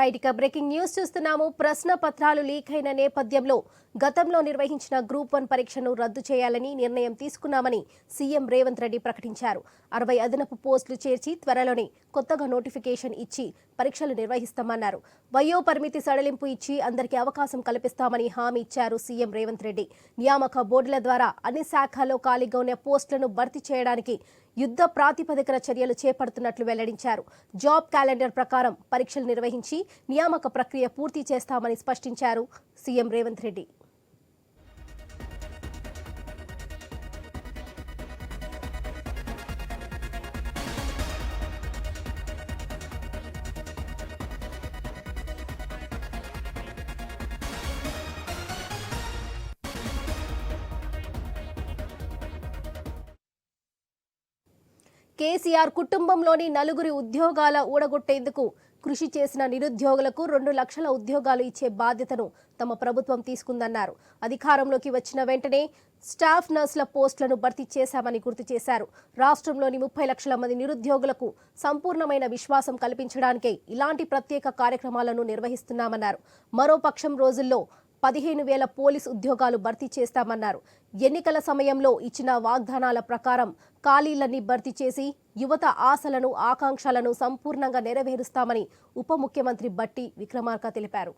Right ఇక breaking news చూస్తున్నాము. ప్రశ్న పత్రాలు లీక్ అయిన నేపథ్యంలో గతంలో నిర్వహించిన గ్రూప్ 1 పరీక్షను రద్దు చేయాలని నిర్ణయం తీసుకున్నామని సీఎం రేవంత్ రెడ్డి ప్రకటించారు. 60 అదనపు పోస్టులు చేర్చి త్వరలోనే కొత్తగా నోటిఫికేషన్ ఇచ్చి పరీక్షలు నిర్వహిస్తామన్నారు. వయో పరిమితి సడలింపు ఇచ్చి అందరికీ అవకాశం కల్పిస్తామని హామీ ఇచ్చారు సీఎం రేవంత్ రెడ్డి. నియామక బోర్డుల ద్వారా అన్ని శాఖల్లో ఖాళీగా ఉన్న పోస్టులను భర్తీ చేయడానికి యుద్ధ ప్రాతిపదికన చర్యలు చేపడుతున్నట్లు వెల్లడించారు. జాబ్ క్యాలెండర్ ప్రకారం పరీక్షలు నిర్వహించి నియామక ప్రక్రియ పూర్తి చేస్తామని స్పష్టించారు సీఎం రేవంత్ రెడ్డి. కేసీఆర్ కుటుంబంలోని నలుగురి ఉద్యోగాల ఊడగొట్టేందుకు కృషి చేసిన నిరుద్యోగులకు 2 లక్షల ఉద్యోగాలు ఇచ్చే బాధ్యతను తమ ప్రభుత్వం తీసుకుందన్నారు. అధికారంలోకి వచ్చిన వెంటనే స్టాఫ్ నర్సుల పోస్టులను భర్తీ చేశామని గుర్తు చేశారు. రాష్ట్రంలోని 30 లక్షల మంది నిరుద్యోగులకు సంపూర్ణమైన విశ్వాసం కల్పించడానికే ఇలాంటి ప్రత్యేక కార్యక్రమాలను నిర్వహిస్తున్నామన్నారు. మరో పక్షం రోజుల్లో 15,000 పోలీసు ఉద్యోగాలు భర్తీ చేస్తామన్నారు. ఎన్నికల సమయంలో ఇచ్చిన వాగ్దానాల ప్రకారం ఖాళీలన్నీ భర్తీ చేసి యువత ఆశలను ఆకాంక్షలను సంపూర్ణంగా నెరవేరుస్తామని ఉప ముఖ్యమంత్రి బట్టి విక్రమార్క తెలిపారు.